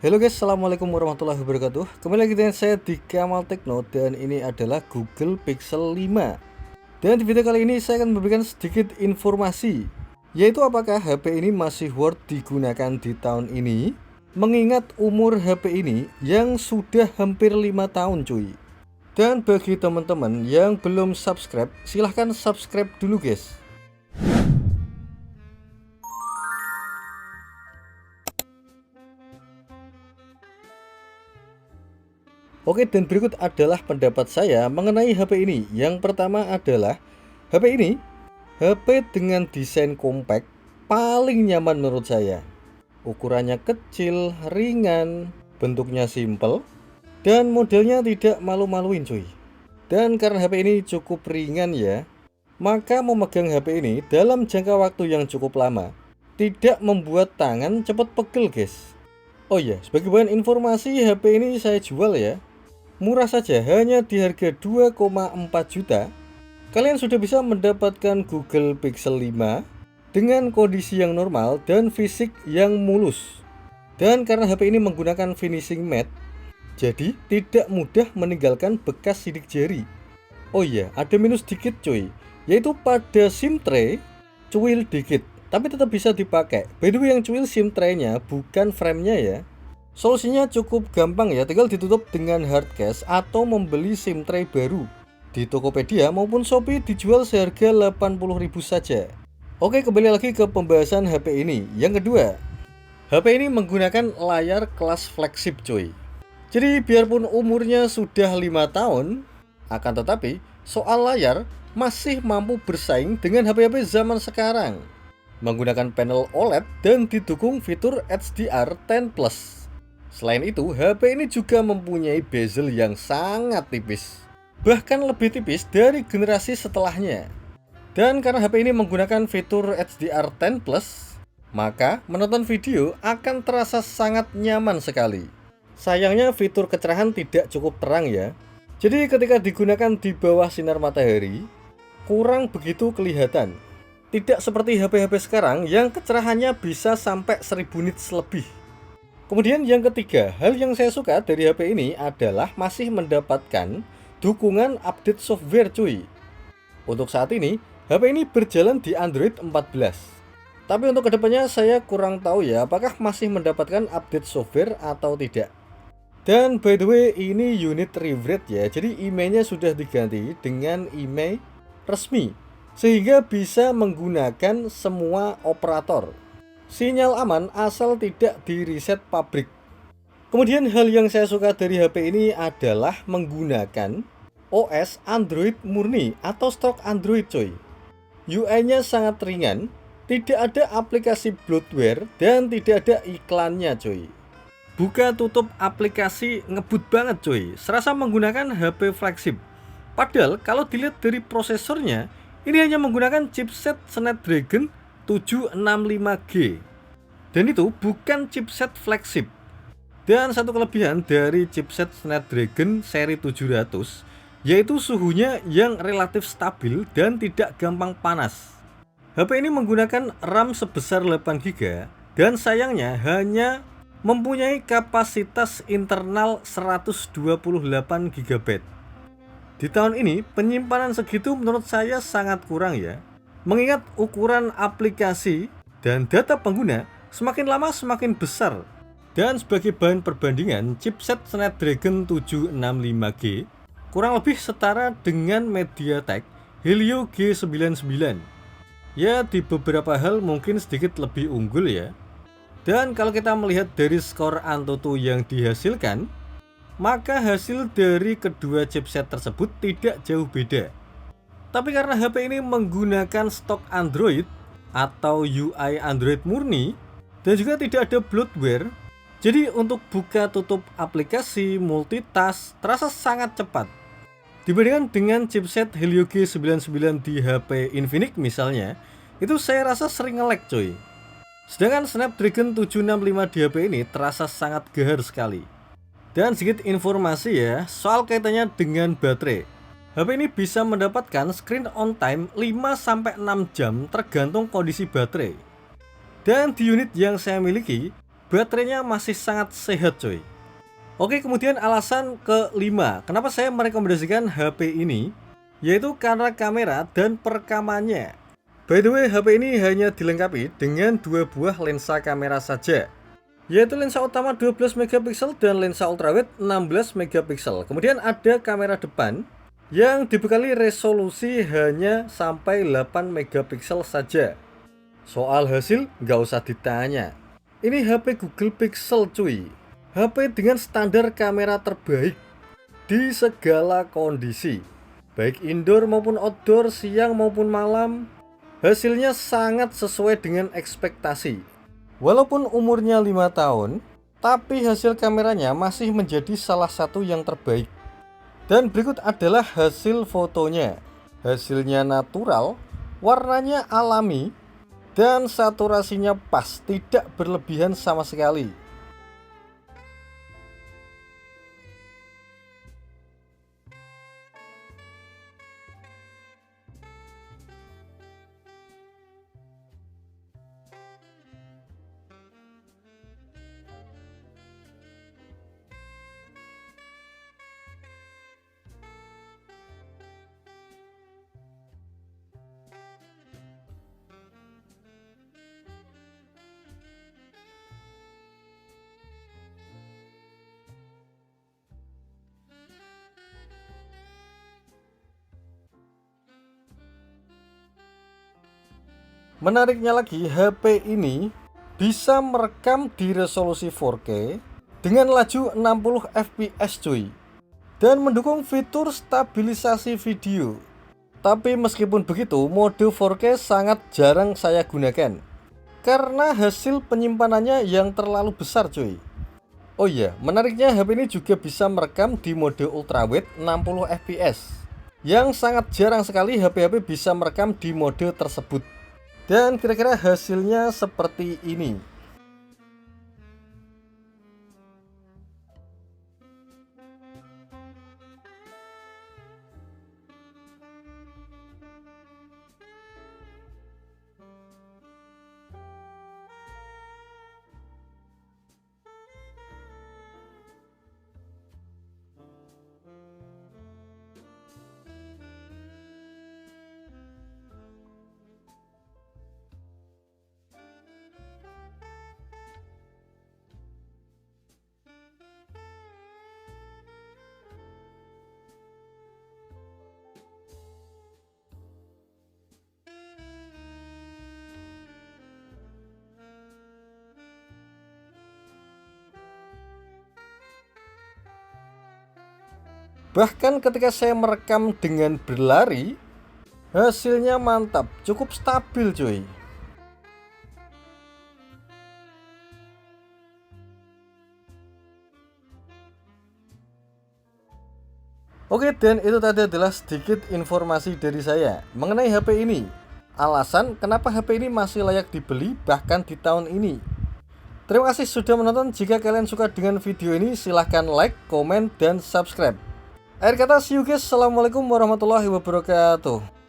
Halo guys, assalamualaikum warahmatullahi wabarakatuh. Kembali lagi dengan saya di Kamal Tekno dan ini adalah Google Pixel 5. Dan di video kali ini saya akan memberikan sedikit informasi, yaitu apakah HP ini masih worth digunakan di tahun ini, mengingat umur HP ini yang sudah hampir 5 tahun cuy. Dan bagi teman-teman yang belum subscribe, silahkan subscribe dulu guys. Oke, dan berikut adalah pendapat saya mengenai HP ini. Yang pertama adalah HP ini HP dengan desain compact paling nyaman menurut saya. Ukurannya kecil, ringan, bentuknya simple, dan modelnya tidak malu-maluin cuy. Dan karena HP ini cukup ringan ya, maka memegang HP ini dalam jangka waktu yang cukup lama tidak membuat tangan cepat pegel guys. Oh iya, sebagai bahan informasi, HP ini saya jual ya, murah saja, hanya di harga 2,4 juta. Kalian sudah bisa mendapatkan Google Pixel 5 dengan kondisi yang normal dan fisik yang mulus. Dan karena HP ini menggunakan finishing matte, jadi tidak mudah meninggalkan bekas sidik jari. Oh iya, ada minus dikit cuy, yaitu pada SIM tray cuil dikit, tapi tetap bisa dipakai. By the way, yang cuil SIM tray-nya bukan frame-nya ya. Solusinya cukup gampang ya, tinggal ditutup dengan hard case atau membeli SIM tray baru. Di Tokopedia maupun Shopee dijual seharga 80.000 saja. Oke, kembali lagi ke pembahasan HP ini. Yang kedua, HP ini menggunakan layar kelas flagship cuy. Jadi biarpun umurnya sudah 5 tahun, akan tetapi soal layar masih mampu bersaing dengan HP-HP zaman sekarang. Menggunakan panel OLED dan didukung fitur HDR10+. Selain itu, HP ini juga mempunyai bezel yang sangat tipis, bahkan lebih tipis dari generasi setelahnya. Dan karena HP ini menggunakan fitur HDR10+, maka menonton video akan terasa sangat nyaman sekali. Sayangnya fitur kecerahan tidak cukup terang ya. Jadi ketika digunakan di bawah sinar matahari, kurang begitu kelihatan. Tidak seperti HP-HP sekarang yang kecerahannya bisa sampai 1000 nits lebih. Kemudian yang ketiga, hal yang saya suka dari HP ini adalah masih mendapatkan dukungan update software cuy. Untuk saat ini, HP ini berjalan di Android 14. Tapi untuk kedepannya saya kurang tahu ya, apakah masih mendapatkan update software atau tidak. Dan by the way, ini unit refresh ya, jadi emailnya sudah diganti dengan email resmi, sehingga bisa menggunakan semua operator. Sinyal aman asal tidak di reset pabrik. Kemudian hal yang saya suka dari HP ini adalah menggunakan OS Android murni atau stok Android coy. UI-nya sangat ringan, tidak ada aplikasi bloatware dan tidak ada iklannya coy. Buka tutup aplikasi ngebut banget coy, serasa menggunakan HP flagship. Padahal kalau dilihat dari prosesornya, ini hanya menggunakan chipset Snapdragon 765G, dan itu bukan chipset flagship. Dan satu kelebihan dari chipset Snapdragon seri 700, yaitu suhunya yang relatif stabil dan tidak gampang panas. HP ini menggunakan RAM sebesar 8GB dan sayangnya hanya mempunyai kapasitas internal 128GB. Di tahun ini penyimpanan segitu menurut saya sangat kurang ya, mengingat ukuran aplikasi dan data pengguna semakin lama semakin besar. Dan sebagai bahan perbandingan, chipset Snapdragon 765G kurang lebih setara dengan MediaTek Helio G99. Ya, di beberapa hal mungkin sedikit lebih unggul ya. Dan kalau kita melihat dari skor AnTuTu yang dihasilkan, maka hasil dari kedua chipset tersebut tidak jauh beda. Tapi karena HP ini menggunakan stok Android atau UI Android murni dan juga tidak ada bloatware, jadi untuk buka tutup aplikasi multitask terasa sangat cepat. Dibandingkan dengan chipset Helio G99 di HP Infinix misalnya, itu saya rasa sering nge-lag coy. Sedangkan Snapdragon 765 di HP ini terasa sangat gahar sekali. Dan sedikit informasi ya soal kaitannya dengan baterai. HP ini bisa mendapatkan screen on time 5-6 jam tergantung kondisi baterai. Dan di unit yang saya miliki, baterainya masih sangat sehat coy. Oke, kemudian alasan kelima kenapa saya merekomendasikan HP ini, yaitu karena kamera dan perekamannya. By the way, HP ini hanya dilengkapi dengan dua buah lensa kamera saja, yaitu lensa utama 12 megapiksel dan lensa ultrawide 16 megapiksel. Kemudian ada kamera depan yang dibekali resolusi hanya sampai 8 megapiksel saja. Soal hasil nggak usah ditanya, ini HP Google Pixel cuy. HP dengan standar kamera terbaik di segala kondisi, baik indoor maupun outdoor, siang maupun malam. Hasilnya sangat sesuai dengan ekspektasi. Walaupun umurnya 5 tahun, tapi hasil kameranya masih menjadi salah satu yang terbaik. Dan berikut adalah hasil fotonya. Hasilnya natural, warnanya alami, dan saturasinya pas, tidak berlebihan sama sekali. Menariknya lagi, HP ini bisa merekam di resolusi 4K dengan laju 60 fps cuy, dan mendukung fitur stabilisasi video. Tapi meskipun begitu, mode 4K sangat jarang saya gunakan karena hasil penyimpanannya yang terlalu besar cuy. Oh iya, menariknya HP ini juga bisa merekam di mode ultrawide 60 fps, yang sangat jarang sekali HP-HP bisa merekam di mode tersebut. Dan kira-kira hasilnya seperti ini. Bahkan ketika saya merekam dengan berlari, hasilnya mantap, cukup stabil cuy. Oke, dan itu tadi adalah sedikit informasi dari saya mengenai HP ini. Alasan kenapa HP ini masih layak dibeli bahkan di tahun ini. Terima kasih sudah menonton. Jika kalian suka dengan video ini, silahkan like, komen, dan subscribe. Akhir kata, see you guys. Assalamualaikum warahmatullahi wabarakatuh.